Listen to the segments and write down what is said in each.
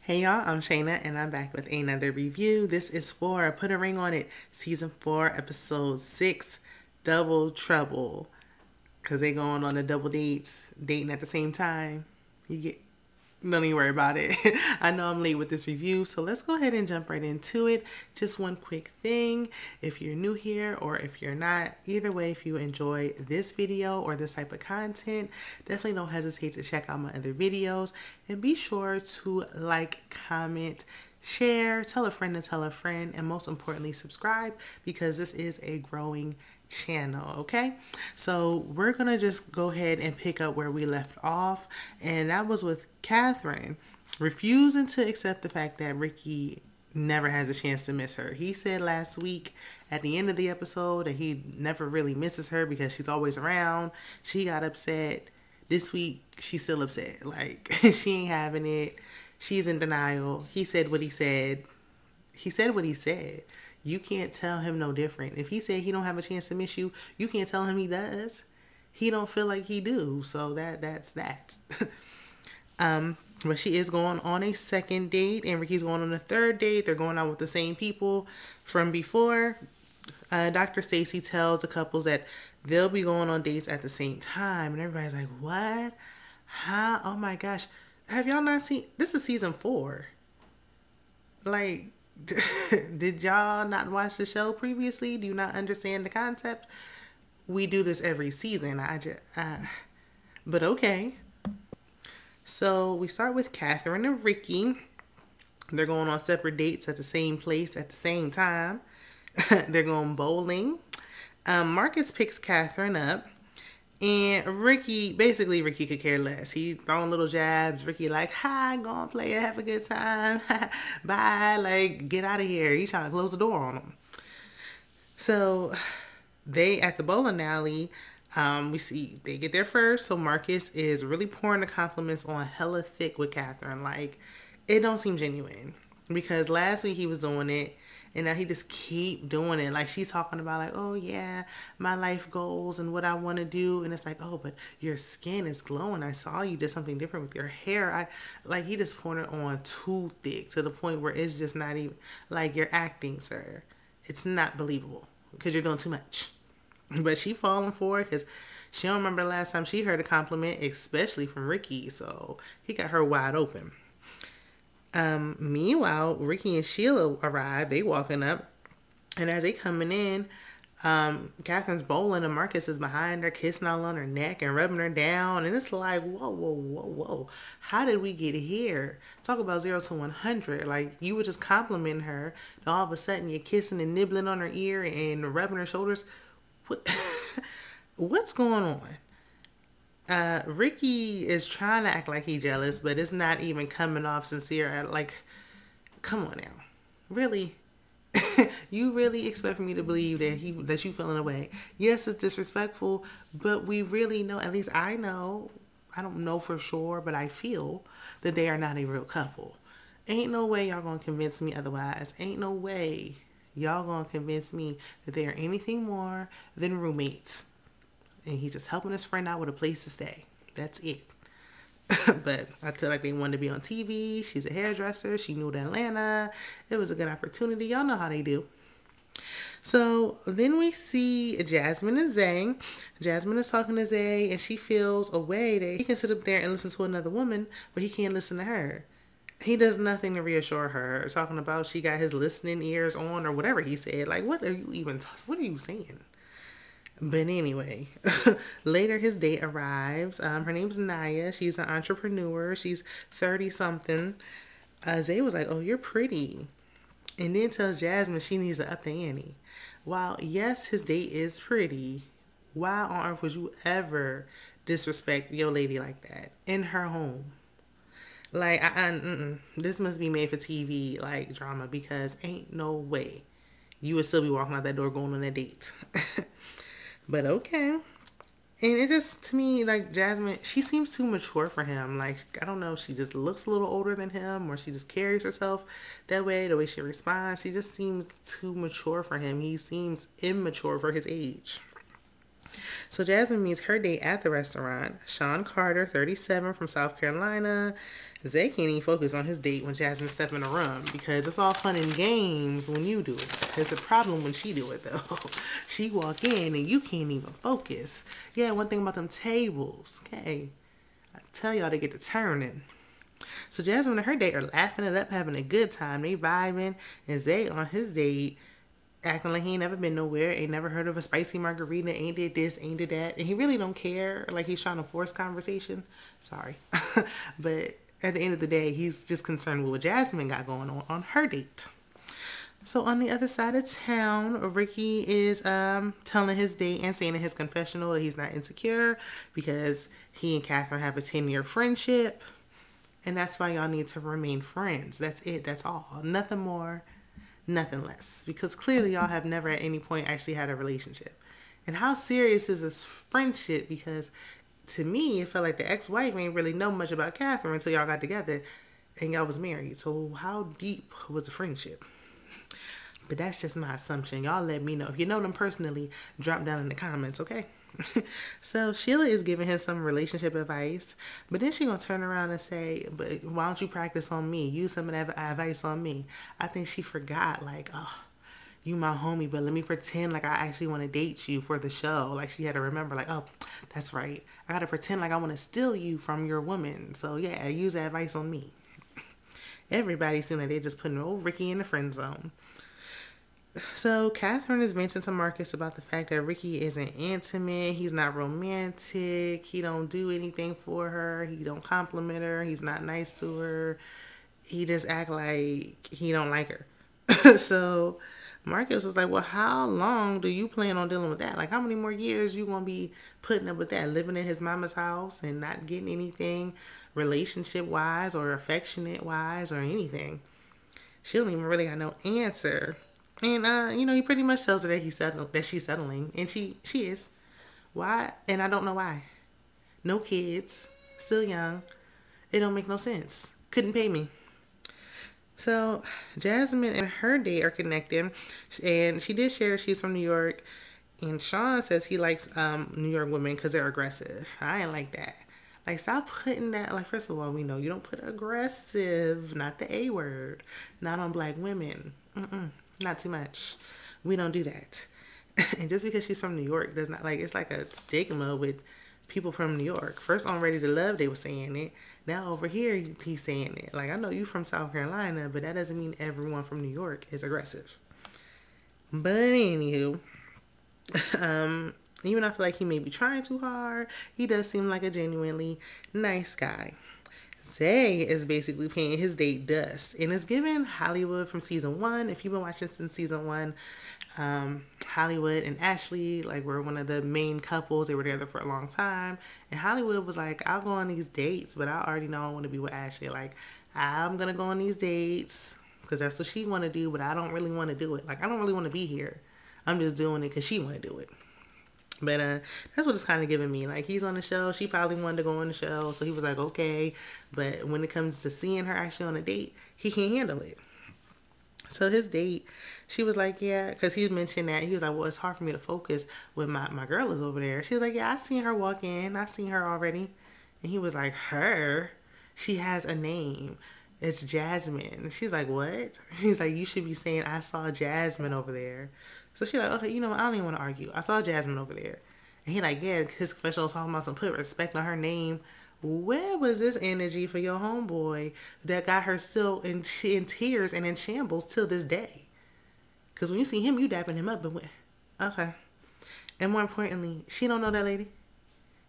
Hey y'all, I'm Shayna and I'm back with another review. This is for Put a Ring on It, Season 4, Episode 6, Double Trouble. Because they going on the double dates, dating at the same time. You get, don't even worry about it. I know I'm late with this review, so let's go ahead and jump right into it. Just one quick thing. If you're new here or if you're not, either way, if you enjoy this video or this type of content, definitely don't hesitate to check out my other videos. And be sure to like, comment, share, tell a friend to tell a friend, and most importantly, subscribe because this is a growing channel. Okay, so we're gonna just go ahead and pick up where we left off, and that was with Catherine refusing to accept the fact that Ricky never has a chance to miss her. He said last week at the end of the episode that he never really misses her because she's always around. She got upset. This week she's still upset. Like she ain't having it. She's in denial. He said what he said. He said what he said. You can't tell him no different. If he said he don't have a chance to miss you, you can't tell him he does. He don't feel like he do. So that's that. But she is going on a second date and Ricky's going on a third date. They're going out with the same people from before. Dr. Stacy tells the couples that they'll be going on dates at the same time. And everybody's like, what? How? Oh my gosh. Have y'all not seen? This is season 4. Like, did y'all not watch the show previously? Do you not understand the concept? We do this every season. But okay. So we start with Catherine and Ricky. They're going on separate dates at the same place at the same time. They're going bowling. Marcus picks Catherine up. And Ricky could care less. He throwing little jabs. Ricky like, hi, go on, play it, have a good time. Bye, like, get out of here. He's trying to close the door on him. So they, at the bowling alley, we see they get there first. So Marcus is really pouring the compliments on hella thick with Catherine. Like, it don't seem genuine. Because last week he was doing it. And now he just keep doing it. Like she's talking about like, oh yeah, my life goals and what I want to do. And it's like, oh, but your skin is glowing. I saw you did something different with your hair. He just poured it on too thick to the point where it's just not even like you're acting, sir. It's not believable because you're doing too much. But she falling for it because she don't remember the last time she heard a compliment, especially from Ricky. So he got her wide open. Meanwhile, Ricky and Sheila arrive. They walking up, and as they coming in, Catherine's bowling and Marcus is behind her, kissing all on her neck and rubbing her down. And it's like, whoa, whoa, whoa, whoa. How did we get here? Talk about 0 to 100. Like, you were just complimenting her. And all of a sudden, you're kissing and nibbling on her ear and rubbing her shoulders. What? What's going on? Ricky is trying to act like he's jealous, but it's not even coming off sincere. Like, come on now. Really? You really expect me to believe that you feeling away? Yes, it's disrespectful, but we really know, at least I know, I don't know for sure, but I feel that they are not a real couple. Ain't no way y'all gonna convince me otherwise. Ain't no way y'all gonna convince me that they are anything more than roommates. And he's just helping his friend out with a place to stay. That's it. But I feel like they wanted to be on TV. She's a hairdresser. She moved to Atlanta. It was a good opportunity. Y'all know how they do. So then we see Jasmine and Zay. Jasmine is talking to Zay, and she feels a way that he can sit up there and listen to another woman, but he can't listen to her. He does nothing to reassure her, talking about she got his listening ears on or whatever he said. Like, what are you saying? But anyway, later his date arrives. Her name's Naya. She's an entrepreneur. She's 30-something. Zay was like, oh, you're pretty. And then tells Jasmine she needs to up the ante. While, yes, his date is pretty, why on earth would you ever disrespect your lady like that in her home? Like, this must be made for TV, like, drama, because ain't no way you would still be walking out that door going on a date. But okay. And it just, to me, like, Jasmine, she seems too mature for him. Like, I don't know, she just looks a little older than him, or she just carries herself that way, the way she responds. She just seems too mature for him. He seems immature for his age. So Jasmine meets her date at the restaurant. Sean Carter, 37, from South Carolina. Zay can't even focus on his date when Jasmine step in the room because it's all fun and games when you do it. It's a problem when she do it though. She walk in and you can't even focus. Yeah, one thing about them tables, okay? I tell y'all they get to turning. So Jasmine and her date are laughing it up, having a good time. They vibing, and Zay on his date acting like he ain't never been nowhere, ain't never heard of a spicy margarita, ain't did this, ain't did that, and he really don't care. Like he's trying to force conversation. Sorry, but at the end of the day, he's just concerned with what Jasmine got going on her date. So on the other side of town, Ricky is telling his date and saying in his confessional that he's not insecure because he and Catherine have a 10-year friendship. And that's why y'all need to remain friends. That's it. That's all. Nothing more, nothing less. Because clearly y'all have never at any point actually had a relationship. And how serious is this friendship? Because to me, it felt like the ex-wife ain't really know much about Catherine until y'all got together and y'all was married. So how deep was the friendship? But that's just my assumption. Y'all let me know. If you know them personally, drop down in the comments, okay? So Sheila is giving him some relationship advice, but then she gonna turn around and say, but why don't you practice on me? Use some of that advice on me. I think she forgot, like, oh, you my homie, but let me pretend like I actually want to date you for the show. Like she had to remember, like, oh, that's right. I gotta pretend like I want to steal you from your woman. So yeah, use that advice on me. Everybody seemed like they just putting old Ricky in the friend zone. So Catherine is venting to Marcus about the fact that Ricky isn't intimate, he's not romantic, he don't do anything for her, he don't compliment her, he's not nice to her, he just act like he don't like her. So Marcus was like, well, how long do you plan on dealing with that? Like, how many more years you gonna be putting up with that, living in his mama's house and not getting anything relationship wise or affectionate wise or anything? She don't even really got no answer. And he pretty much tells her that she's settling, and she is. Why? And I don't know why. No kids, still young. It don't make no sense. Couldn't pay me. So Jasmine and her date are connecting, and she did share she's from New York. And Sean says he likes New York women because they're aggressive. I ain't like that. Like, stop putting that. Like, first of all, we know you don't put aggressive, not the A word, not on black women. Not too much. We don't do that. And just because she's from New York does not, like, it's like a stigma with people from New York. First on Ready to Love, they were saying it. Now over here, he's saying it. Like, I know you from South Carolina, but that doesn't mean everyone from New York is aggressive. But anywho, even though I feel like he may be trying too hard, he does seem like a genuinely nice guy. Zay is basically paying his date dust, and it's given Hollywood from season 1. If you've been watching since season 1, Hollywood and Ashley were one of the main couples. They were together for a long time, and Hollywood was like, I'll go on these dates, but I already know I want to be with Ashley. Like, I'm gonna go on these dates because that's what she want to do, but I don't really want to do it. Like, I don't really want to be here. I'm just doing it because she want to do it. But that's what it's kind of giving me. Like, he's on the show. She probably wanted to go on the show. So he was like, okay. But when it comes to seeing her actually on a date, he can't handle it. So his date, she was like, yeah. Because he mentioned that. He was like, well, it's hard for me to focus when my girl is over there. She was like, yeah, I seen her walk in. I seen her already. And he was like, her? She has a name. It's Jasmine. She's like, what? She's like, you should be saying, I saw Jasmine over there. So she's like, okay, I don't even want to argue. I saw Jasmine over there. And he like, yeah, his confessional was talking about some put respect on her name. Where was this energy for your homeboy that got her still in tears and in shambles till this day? Because when you see him, you dapping him up. But okay. And more importantly, she don't know that lady.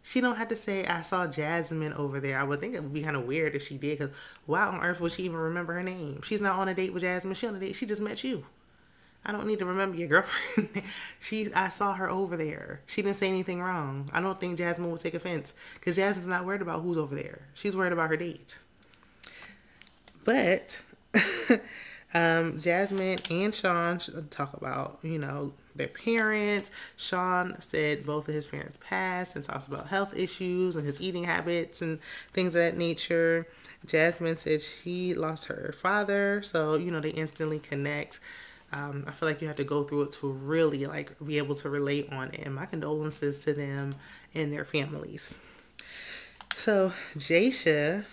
She don't have to say, I saw Jasmine over there. I would think it would be kind of weird if she did. Because why on earth would she even remember her name? She's not on a date with Jasmine. She on a date. She just met you. I don't need to remember your girlfriend. I saw her over there. She didn't say anything wrong. I don't think Jasmine would take offense because Jasmine's not worried about who's over there. She's worried about her date. But Jasmine and Sean talk about, their parents. Sean said both of his parents passed and talks about health issues and his eating habits and things of that nature. Jasmine said she lost her father. So, they instantly connect. I feel like you have to go through it to really like be able to relate on it. And my condolences to them and their families. So Jaisha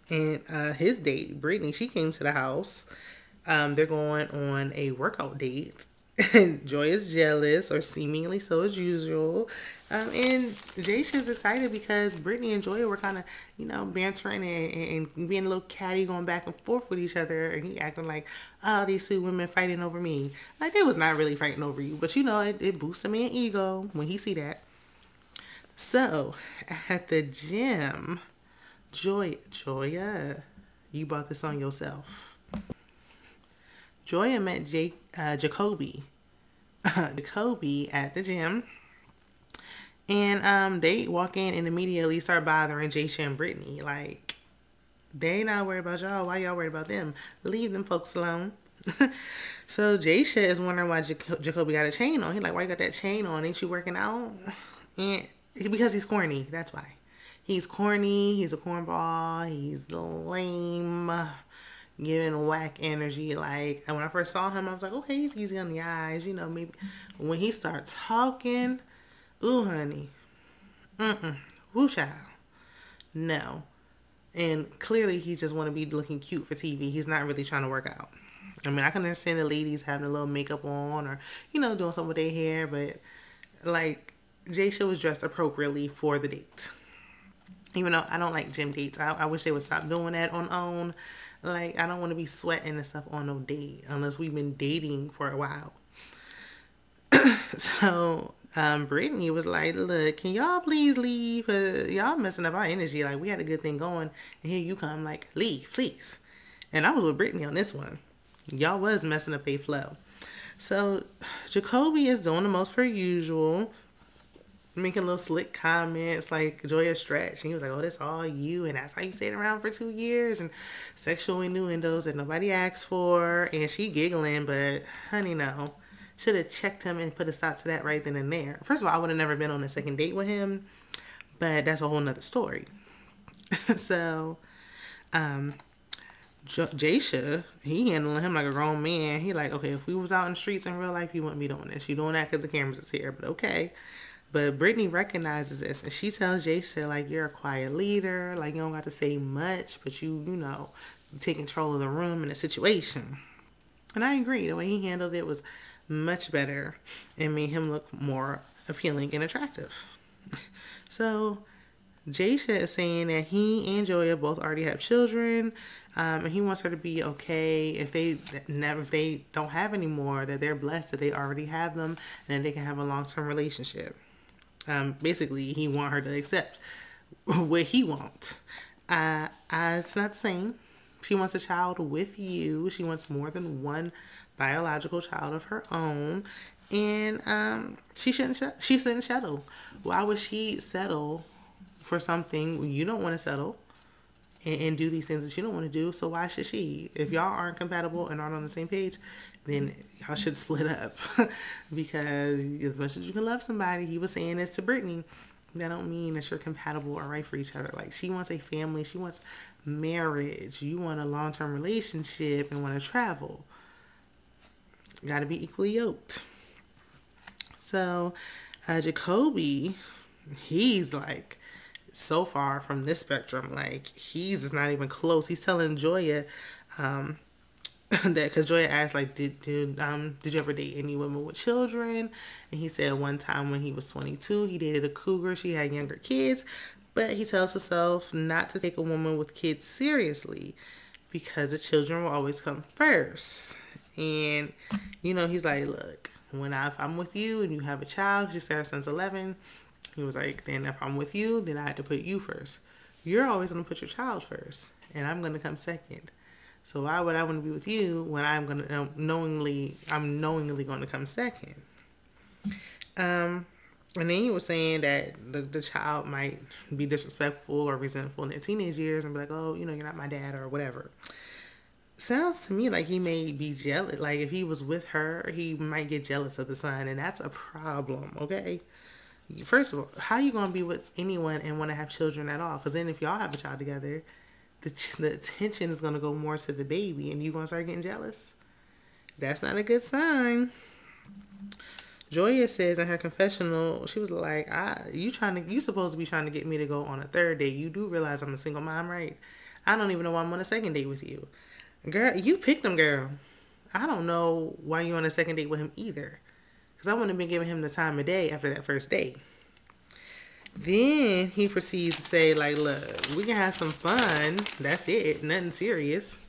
and his date, Brittany, she came to the house. They're going on a workout date. And Joy is jealous, or seemingly so as usual. And Jaisha's excited because Brittany and Joy were kind of, bantering and being a little catty, going back and forth with each other. And he acting like, oh, these two women fighting over me. Like, they was not really fighting over you. But, it boosts a man's ego when he see that. So, at the gym, Joya, you bought this on yourself. Joya met Jacoby at the gym. And they walk in and immediately start bothering Jaisha and Brittany. Like, they not worried about y'all. Why y'all worried about them? Leave them folks alone. So Jaisha is wondering why Jacoby got a chain on. He like, why you got that chain on? Ain't you working out? And because he's corny. That's why. He's corny. He's a cornball. He's lame. Giving whack energy. Like, and when I first saw him, I was like, okay, he's easy on the eyes. Maybe when he starts talking, ooh, honey. Woo, child. No. And clearly he just want to be looking cute for TV. He's not really trying to work out. I mean, I can understand the ladies having a little makeup on or, doing something with their hair. But, like, Jaisha was dressed appropriately for the date. Even though I don't like gym dates. I wish they would stop doing that on OWN. Like, I don't want to be sweating and stuff on no date unless we've been dating for a while. So, Brittany was like, look, can y'all please leave? Y'all messing up our energy. Like, we had a good thing going. And here you come, like, leave, please. And I was with Brittany on this one. Y'all was messing up their flow. So, Jacoby is doing the most per usual. Making little slick comments like Joya stretch. And he was like, oh, that's all you. And that's how you stayed around for 2 years. And sexual innuendos that nobody asked for. And she giggling, but honey, no. Should have checked him and put a stop to that right then and there. First of all, I would have never been on a second date with him. But that's a whole nother story. So, Jaisha, he handling him like a grown man. He like, okay, if we was out in the streets in real life, you wouldn't be doing this. You doing that because the cameras is here. But okay. But Brittany recognizes this, and she tells Jaisha, like, you're a quiet leader, like, you don't got to say much, but you take control of the room and the situation. And I agree. The way he handled it was much better and made him look more appealing and attractive. So, Jaisha is saying that he and Joya both already have children, and he wants her to be okay if they don't have any more, that they're blessed that they already have them, and that they can have a long-term relationship. Basically, he want her to accept what he wants. It's not the same. She wants a child with you. She wants more than one biological child of her own. And she shouldn't settle. Why would she settle for something you don't want to settle and do these things that you don't want to do? So why should she? If y'all aren't compatible and aren't on the same page, then y'all should split up. Because as much as you can love somebody, he was saying this to Brittany, that don't mean that you're compatible or right for each other. Like, she wants a family. She wants marriage. You want a long-term relationship and want to travel. You got to be equally yoked. So, Jacoby, he's like so far from this spectrum. Like, he's not even close. He's telling Joya, that because Joya asked, like, did you ever date any women with children? And he said one time when he was 22, he dated a cougar. She had younger kids, but he tells himself not to take a woman with kids seriously because the children will always come first. And he's like, look, if I'm with you and you have a child, she said her son's 11. He was like, then if I'm with you, then I have to put you first. You're always going to put your child first, and I'm going to come second. So why would I want to be with you when I'm knowingly going to come second? And then he was saying that the child might be disrespectful or resentful in their teenage years and be like, oh, you're not my dad or whatever. Sounds to me like he may be jealous. Like, if he was with her, he might get jealous of the son, and that's a problem, okay? First of all, how you going to be with anyone and want to have children at all? Because then if y'all have a child together, the attention is going to go more to the baby, and you're going to start getting jealous. That's not a good sign. Joya says in her confessional, she was like, you supposed to be trying to get me to go on a third date. You do realize I'm a single mom, right? I don't even know why I'm on a second date with you. Girl, you picked him, girl. I don't know why you're on a second date with him either. Because I wouldn't have been giving him the time of day after that first date. Then he proceeds to say, like, look, we can have some fun. That's it. Nothing serious.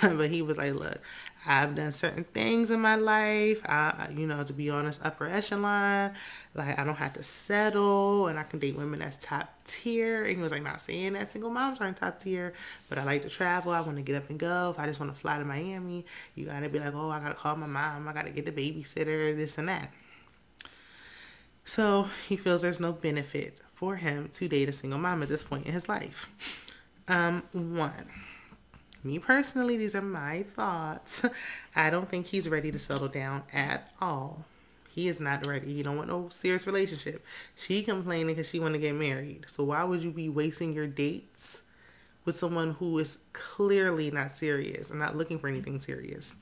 But he was like, look, I've done certain things in my life. To be honest, upper echelon. Like, I don't have to settle, and I can date women that's top tier. And he was like, not saying that single moms aren't top tier, but I like to travel. I want to get up and go. If I just want to fly to Miami, you got to be like, oh, I got to call my mom. I got to get the babysitter, this and that. So he feels there's no benefit for him to date a single mom at this point in his life. One, me personally, these are my thoughts. I don't think he's ready to settle down at all. He is not ready. He don't want no serious relationship. She complaining because she want to get married. So why would you be wasting your dates with someone who is clearly not serious or not looking for anything serious?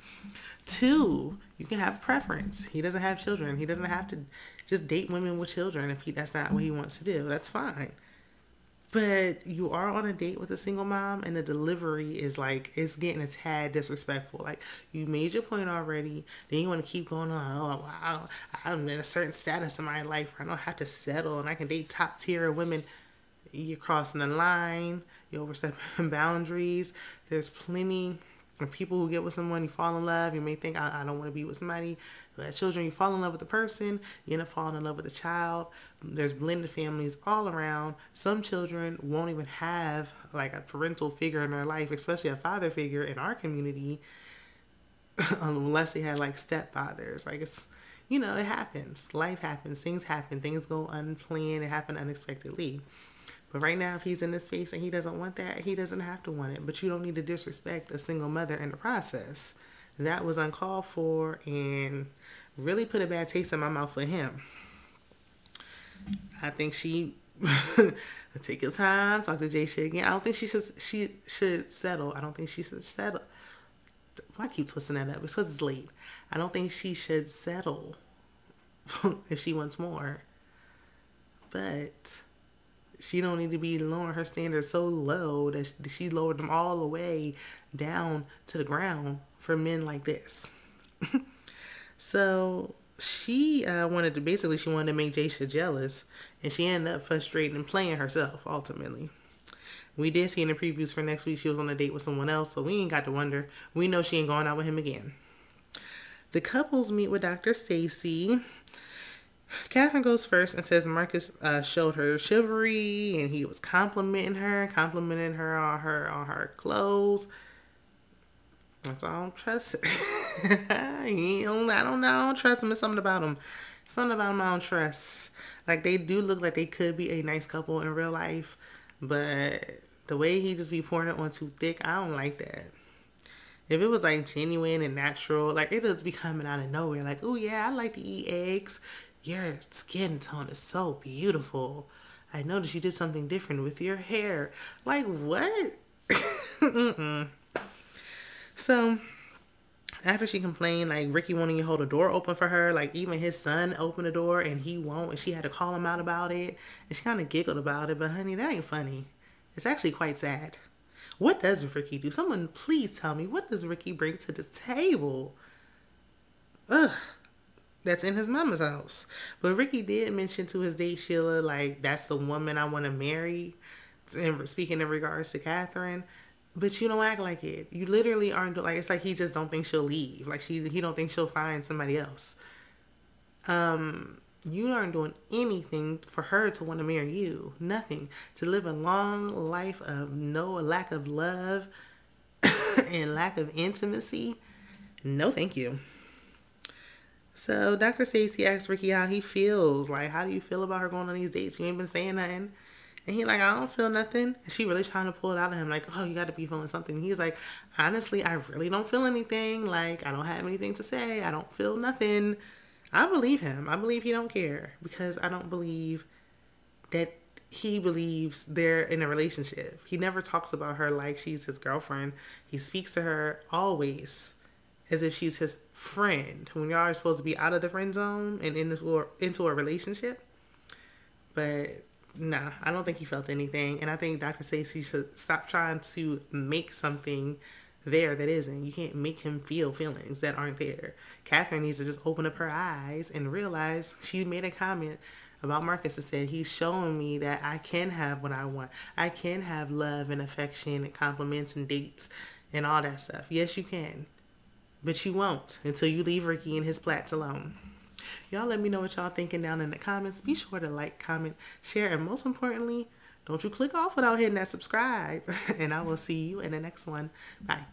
Two, you can have preference. He doesn't have children. He doesn't have to just date women with children if that's not what he wants to do. That's fine. But you are on a date with a single mom, and the delivery is like, it's getting a tad disrespectful. Like, you made your point already, then you want to keep going on. Oh, wow, I'm in a certain status in my life where I don't have to settle, and I can date top tier women. You're crossing the line. You're overstepping boundaries. There's plenty of people who get with someone, you fall in love. You may think, I don't want to be with somebody who has children. You fall in love with the person. You end up falling in love with the child. There's blended families all around. Some children won't even have like a parental figure in their life, especially a father figure in our community, unless they had like stepfathers. Like, it's, it happens. Life happens. Things happen. Things go unplanned. It happen unexpectedly. But right now, if he's in this space and he doesn't want that, he doesn't have to want it. But you don't need to disrespect a single mother in the process. That was uncalled for and really put a bad taste in my mouth for him. I think she take your time, talk to Jay Shea again. I don't think she should settle. I don't think she should settle. Why I keep twisting that up? It's because it's late. I don't think she should settle if she wants more. But she don't need to be lowering her standards so low that she lowered them all the way down to the ground for men like this. So she wanted to make Jaysha jealous, and she ended up frustrated and playing herself ultimately. We did see in the previews for next week she was on a date with someone else, so we ain't got to wonder. We know she ain't going out with him again. The couples meet with Dr. Stacy. Catherine goes first and says Marcus showed her chivalry, and he was complimenting her on her clothes. That's all I don't trust. I don't trust him. It's something about him. Something about him I don't trust. Like, they do look like they could be a nice couple in real life, but the way he just be pouring it on too thick, I don't like that. If it was like genuine and natural, like it just be coming out of nowhere. Like, oh yeah, I like to eat eggs. Your skin tone is so beautiful. I noticed you did something different with your hair. Like, what? So, after she complained, like, Ricky wanting to hold a door open for her, like, even his son opened the door and he won't, and she had to call him out about it. And she kind of giggled about it, but honey, that ain't funny. It's actually quite sad. What does Ricky do? Someone please tell me, what does Ricky bring to the table? Ugh. That's in his mama's house. But Ricky did mention to his date, Sheila, like, that's the woman I want to marry, speaking in regards to Catherine. But you don't act like it. You literally aren't, like, it's like he just don't think she'll leave. Like, he don't think she'll find somebody else. You aren't doing anything for her to want to marry you. Nothing. To live a long life of lack of love and lack of intimacy. No, thank you. So Dr. Stacy asked Ricky how he feels. Like, how do you feel about her going on these dates? You ain't been saying nothing. And he like, I don't feel nothing. And she really trying to pull it out of him. Like, oh, you got to be feeling something. And he's like, honestly, I really don't feel anything. Like, I don't have anything to say. I don't feel nothing. I believe him. I believe he don't care. Because I don't believe that he believes they're in a relationship. He never talks about her like she's his girlfriend. He speaks to her always as if she's his friend when y'all are supposed to be out of the friend zone and into a relationship. But nah, I don't think he felt anything. And I think Dr. Stacey should stop trying to make something there that isn't. You can't make him feel feelings that aren't there. Catherine needs to just open up her eyes and realize she made a comment about Marcus and said, he's showing me that I can have what I want. I can have love and affection and compliments and dates and all that stuff. Yes, you can. But you won't until you leave Ricky and his plats alone. Y'all let me know what y'all thinking down in the comments. Be sure to like, comment, share, and most importantly, don't you click off without hitting that subscribe. And I will see you in the next one. Bye.